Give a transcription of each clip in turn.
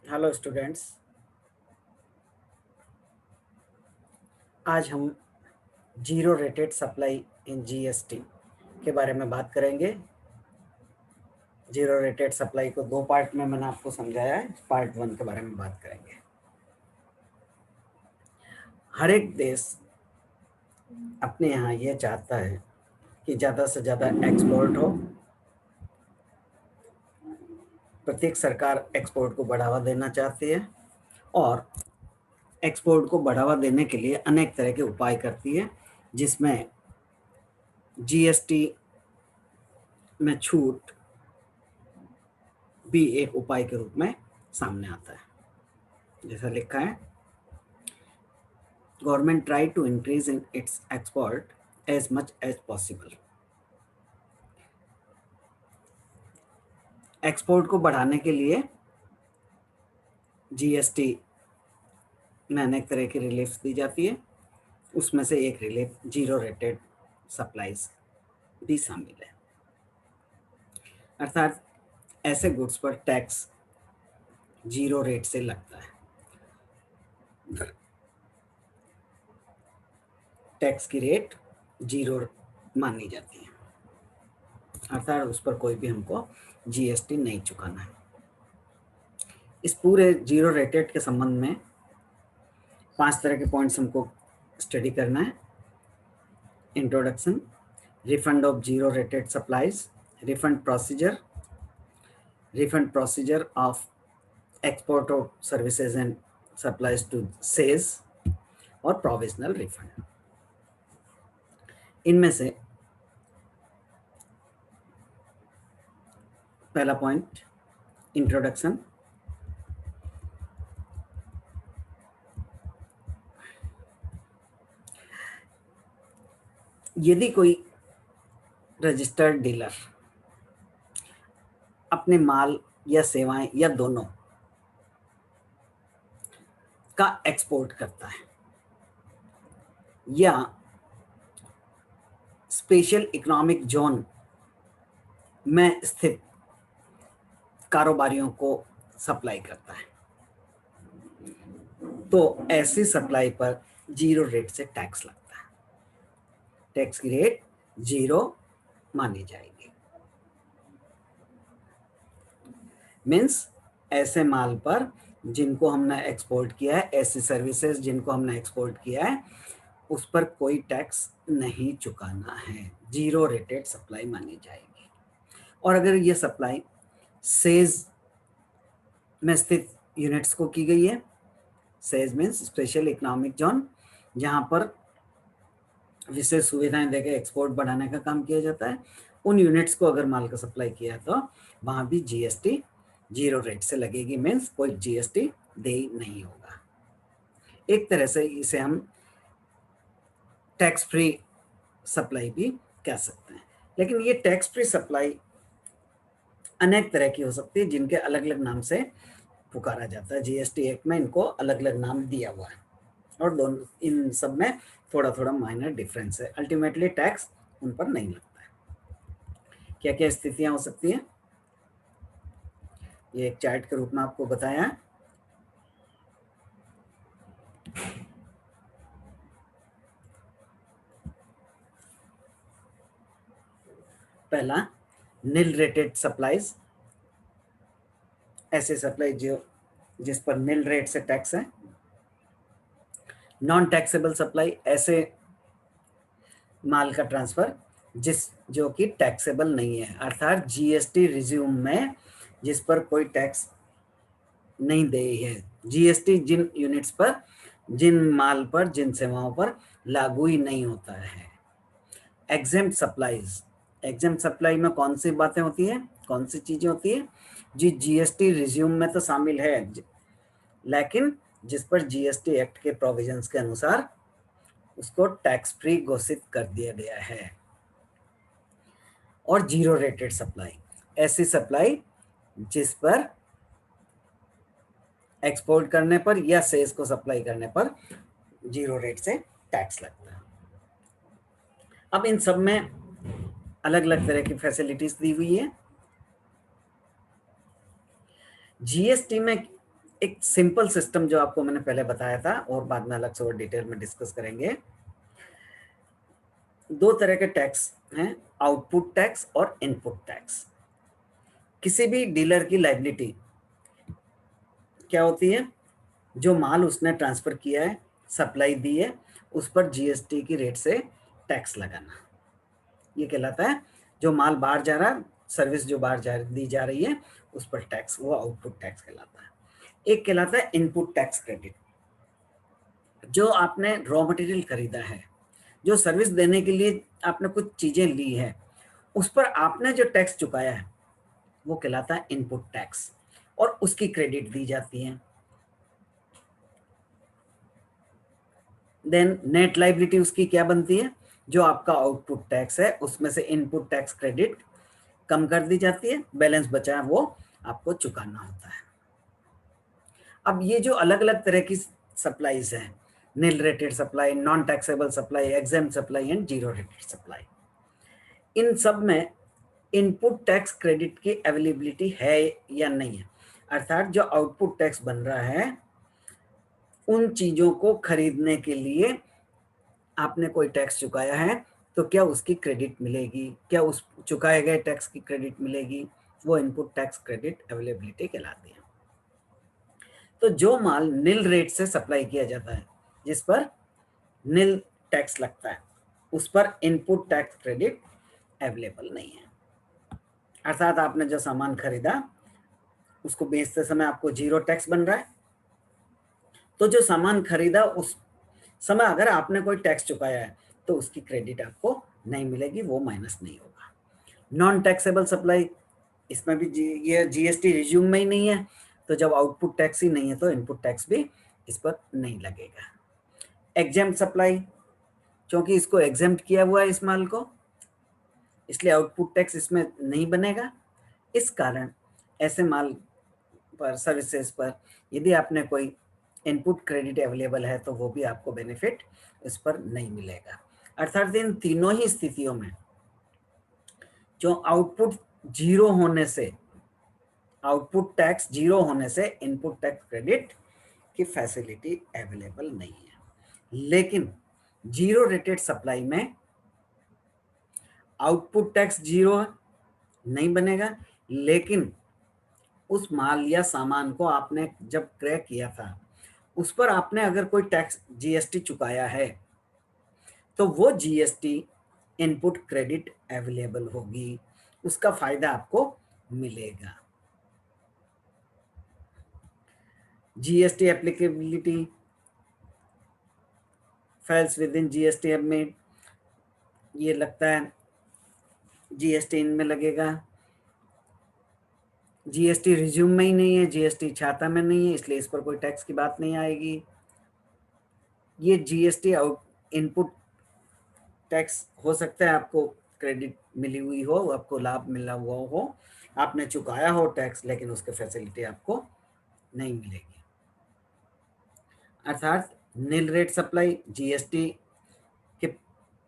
Hello students. आज हम zero rated supply in GST के बारे में बात करेंगे। जीरो रेटेड सप्लाई को दो पार्ट में मैंने आपको समझाया है। पार्ट वन के बारे में बात करेंगे। हर एक देश अपने यहाँ ये चाहता है कि ज़्यादा से ज़्यादा एक्सपोर्ट हो। प्रत्येक सरकार एक्सपोर्ट को बढ़ावा देना चाहती है और एक्सपोर्ट को बढ़ावा देने के लिए अनेक तरह के उपाय करती है, जिसमें जीएसटी में छूट भी एक उपाय के रूप में सामने आता है। जैसा लिखा है, government try to increase in its export as much as possible. Export को बढ़ाने के लिए जीएसटी में अनेक तरह की रिलीफ दी जाती है। उसमें से एक रिलीफ जीरो रेटेड सप्लाईज भी शामिल है, अर्थात ऐसे गुड्स पर टैक्स जीरो रेट से लगता है। टैक्स की रेट जीरो मानी जाती है, अर्थात उस पर कोई भी हमको जीएसटी नहीं चुकाना है। इस पूरे जीरो रेटेड के संबंध में 5 तरह के पॉइंट्स हमको स्टडी करना है। Introduction, refund of zero rated supplies, refund procedure of export of services and supplies to SAES और प्रोविजनल रिफंड। इनमें से पहला पॉइंट, इंट्रोडक्शन। यदि कोई रजिस्टर्ड डीलर अपने माल या सेवाएं या दोनों का एक्सपोर्ट करता है या स्पेशल इकोनॉमिक जोन में स्थित कारोबारियों को सप्लाई करता है, तो ऐसी सप्लाई पर जीरो रेट से टैक्स लगता है। टैक्स की रेट जीरो मानी जाएगी। मीन्स ऐसे माल पर जिनको हमने एक्सपोर्ट किया है, ऐसी सर्विसेज जिनको हमने एक्सपोर्ट किया है, उस पर कोई टैक्स नहीं चुकाना है, जीरो रेटेड सप्लाई मानी जाएगी। और अगर ये सप्लाई सेज में स्थित यूनिट्स को की गई है, says means special economic zone, जहां पर विशेष सुविधाएं देकर एक्सपोर्ट बढ़ाने का काम किया जाता है, उन यूनिट्स को अगर माल का सप्लाई किया तो वहां भी जीएसटी जीरो रेट से लगेगी। मीन्स कोई जीएसटी दे नहीं होगा। एक तरह से इसे हम टैक्स फ्री सप्लाई भी कह सकते हैं। लेकिन ये टैक्स फ्री सप्लाई अनेक तरह की हो सकती है, जिनके अलग अलग नाम से पुकारा जाता है। जीएसटी एक्ट में इनको अलग अलग नाम दिया हुआ है और दोनों इन सब में थोड़ा थोड़ा माइनर डिफरेंस है। अल्टीमेटली टैक्स उन पर नहीं लगता है। क्या क्या स्थितियां हो सकती हैं, ये एक चार्ट के रूप में आपको बताया है। पहला, निल रेटेड सप्लाईज, ऐसे सप्लाई जो जिस पर निल रेट से टैक्स है। नॉन टैक्सेबल सप्लाई, ऐसे माल का ट्रांसफर जो कि टैक्सेबल नहीं है, अर्थात जीएसटी रिज्यूम में जिस पर कोई टैक्स नहीं दे है। जीएसटी जिन यूनिट्स पर, जिन माल पर, जिन सेवाओं पर लागू ही नहीं होता है। एग्जेम्प्ट सप्लाईज, एग्जेम्प्ट सप्लाई में कौन सी बातें होती है, कौन सी चीजें होती है जी जीएसटी रिज्यूम में तो शामिल है, लेकिन जिस पर जीएसटी एक्ट के प्रोविजंस के अनुसार उसको टैक्स फ्री घोषित कर दिया गया है। और जीरो रेटेड सप्लाई, ऐसी सप्लाई जिस पर एक्सपोर्ट करने पर या सेल्स को सप्लाई करने पर जीरो रेट से टैक्स लगता है। अब इन सब में अलग अलग तरह की फैसिलिटीज दी हुई है। जीएसटी में एक सिंपल सिस्टम जो आपको मैंने पहले बताया था और बाद में अलग से और डिटेल में डिस्कस करेंगे। दो तरह के टैक्स हैं, आउटपुट टैक्स और इनपुट टैक्स। किसी भी डीलर की लायबिलिटी क्या होती है? जो माल उसने ट्रांसफर किया है, सप्लाई दी है, उस पर जीएसटी की रेट से टैक्स लगाना, ये कहलाता है। जो माल बाहर जा रहा है, सर्विस जो बाहर दी जा रही है, उस पर टैक्स, वो आउटपुट टैक्स कहलाता है। एक कहलाता है इनपुट टैक्स क्रेडिट। जो आपने रॉ मटेरियल खरीदा है, जो सर्विस देने के लिए आपने कुछ चीजें ली है, उस पर आपने जो टैक्स चुकाया है वो कहलाता है इनपुट टैक्स, और उसकी क्रेडिट दी जाती है। देन नेट लायबिलिटी उसकी क्या बनती है? जो आपका आउटपुट टैक्स है उसमें से इनपुट टैक्स क्रेडिट कम कर दी जाती है, बैलेंस बचा है वो आपको चुकाना होता है। अब ये जो अलग अलग तरह की सप्लाईज हैं, nil rated supply, non taxable supply, exempt supply and zero rated supply, इन सब में इनपुट टैक्स क्रेडिट की अवेलेबिलिटी है या नहीं है। अर्थात जो आउटपुट टैक्स बन रहा है, उन चीजों को खरीदने के लिए आपने कोई टैक्स चुकाया है, तो क्या उसकी क्रेडिट मिलेगी? क्या उस चुकाए गए टैक्स की क्रेडिट मिलेगी? वो इनपुट टैक्स क्रेडिट अवेलेबिलिटी कहलाती है। तो जो माल निल रेट से सप्लाई किया जाता है, जिस पर निल टैक्स लगता है, उस पर इनपुट टैक्स क्रेडिट अवेलेबल नहीं है। अर्थात आपने जो सामान खरीदा, उसको बेचते समय आपको जीरो टैक्स बन रहा है, तो जो सामान खरीदा उस समय अगर आपने कोई टैक्स चुकाया है, तो उसकी क्रेडिट आपको नहीं मिलेगी, वो माइनस नहीं होगा। नॉन टैक्सेबल सप्लाई, इसमें भी ये जीएसटी रिज्यूम में ही नहीं है, तो जब आउटपुट टैक्स ही नहीं है तो इनपुट टैक्स भी इस पर नहीं लगेगा। एग्जेम्प्ट सप्लाई, क्योंकि इसको एग्जेम्प्ट किया हुआ है इस माल को, इसलिए आउटपुट टैक्स इसमें नहीं बनेगा। इस कारण ऐसे माल पर, सर्विसेज पर, यदि आपने कोई इनपुट क्रेडिट अवेलेबल है, तो वो भी आपको बेनिफिट इस पर नहीं मिलेगा। अर्थात इन तीनों ही स्थितियों में जो आउटपुट जीरो होने से, आउटपुट टैक्स जीरो होने से इनपुट टैक्स क्रेडिट की फैसिलिटी अवेलेबल नहीं है। लेकिन जीरो रेटेड सप्लाई में आउटपुट टैक्स जीरो नहीं बनेगा, लेकिन उस माल या सामान को आपने जब क्रय किया था, उस पर आपने अगर कोई टैक्स जीएसटी चुकाया है, तो वो जीएसटी इनपुट क्रेडिट अवेलेबल होगी, उसका फायदा आपको मिलेगा। GST applicability files with in GST admit, ये लगता है जीएसटी इनमें लगेगा। जीएसटी रिज्यूम में ही नहीं है, जीएसटी छाता में नहीं है, इसलिए इस पर कोई टैक्स की बात नहीं आएगी। ये जीएसटी आउट इनपुट टैक्स हो सकता है आपको क्रेडिट मिली हुई हो, आपको लाभ मिला हुआ हो, आपने चुकाया हो टैक्स, लेकिन उसके फैसिलिटी आपको नहीं मिलेगी। अर्थात नील रेट सप्लाई जीएसटी के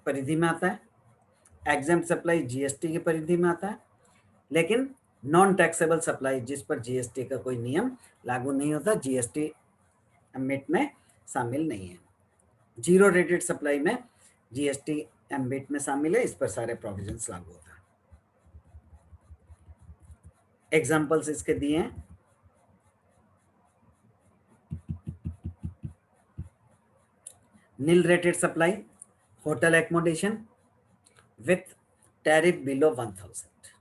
परिधि में आता है, एग्जेम्प्ट सप्लाई जीएसटी की परिधि में आता है, लेकिन नॉन टैक्सेबल सप्लाई, जिस पर जीएसटी का कोई नियम लागू नहीं होता, जीएसटी एम्बिट में शामिल नहीं है। जीरो रेटेड सप्लाई में जीएसटी एम्बिट में शामिल है, इस पर सारे प्रोविजंस लागू होता है। एग्जांपल्स इसके दिए हैं। Nil rated supply, hotel accommodation with tariff below 1000।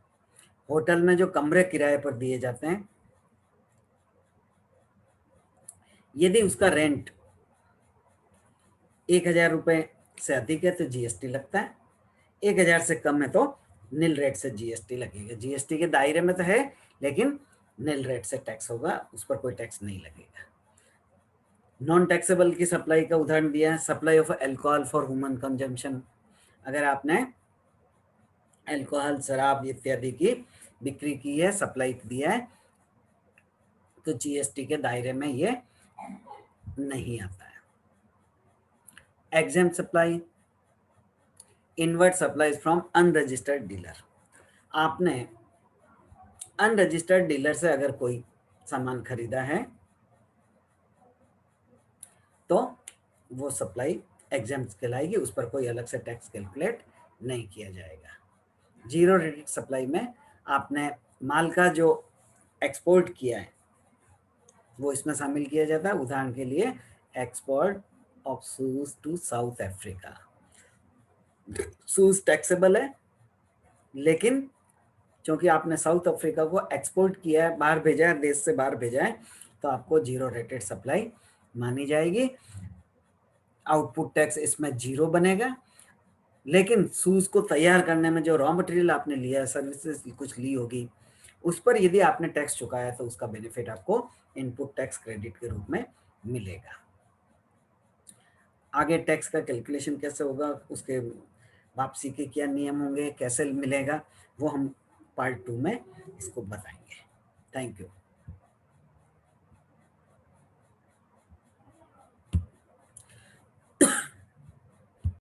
Hotel में जो कमरे किराए पर दिए जाते हैं, यदि उसका रेंट 1000 रुपये से अधिक है तो जीएसटी लगता है, 1000 से कम है तो नील रेट से जीएसटी लगेगा। जीएसटी के दायरे में तो है, लेकिन नील रेट से टैक्स होगा, उस पर कोई टैक्स नहीं लगेगा। नॉन टैक्सेबल की सप्लाई का उदाहरण दिया है, supply of alcohol for human consumption. अगर आपने अल्कोहल, शराब इत्यादि की बिक्री की है, सप्लाई दिया है, तो जीएसटी के दायरे में ये नहीं आता है। Exempt supply, invert supplies from unregistered dealer. आपने अनरजिस्टर्ड डीलर से अगर कोई सामान खरीदा है, तो वो सप्लाई एग्जाम्प्ट कहलाएगी, उस पर कोई अलग से टैक्स कैलकुलेट नहीं किया जाएगा। जीरो रेटेड सप्लाई में आपने माल का जो एक्सपोर्ट किया है वो इसमें शामिल किया जाता है। उदाहरण के लिए export of shoes to South Africa, shoes taxable है, लेकिन क्योंकि आपने साउथ अफ्रीका को एक्सपोर्ट किया है, बाहर भेजा है, देश से बाहर भेजा है, तो आपको जीरो रेटेड सप्लाई मानी जाएगी। आउटपुट टैक्स इसमें जीरो बनेगा, लेकिन शूज को तैयार करने में जो रॉ मटेरियल आपने लिया है, सर्विसेज कुछ ली होगी, उस पर यदि आपने टैक्स चुकाया तो उसका बेनिफिट आपको इनपुट टैक्स क्रेडिट के रूप में मिलेगा। आगे टैक्स का कैलकुलेशन कैसे होगा, उसके वापसी के क्या नियम होंगे, कैसे मिलेगा, वो हम पार्ट 2 में इसको बताएंगे। Thank you.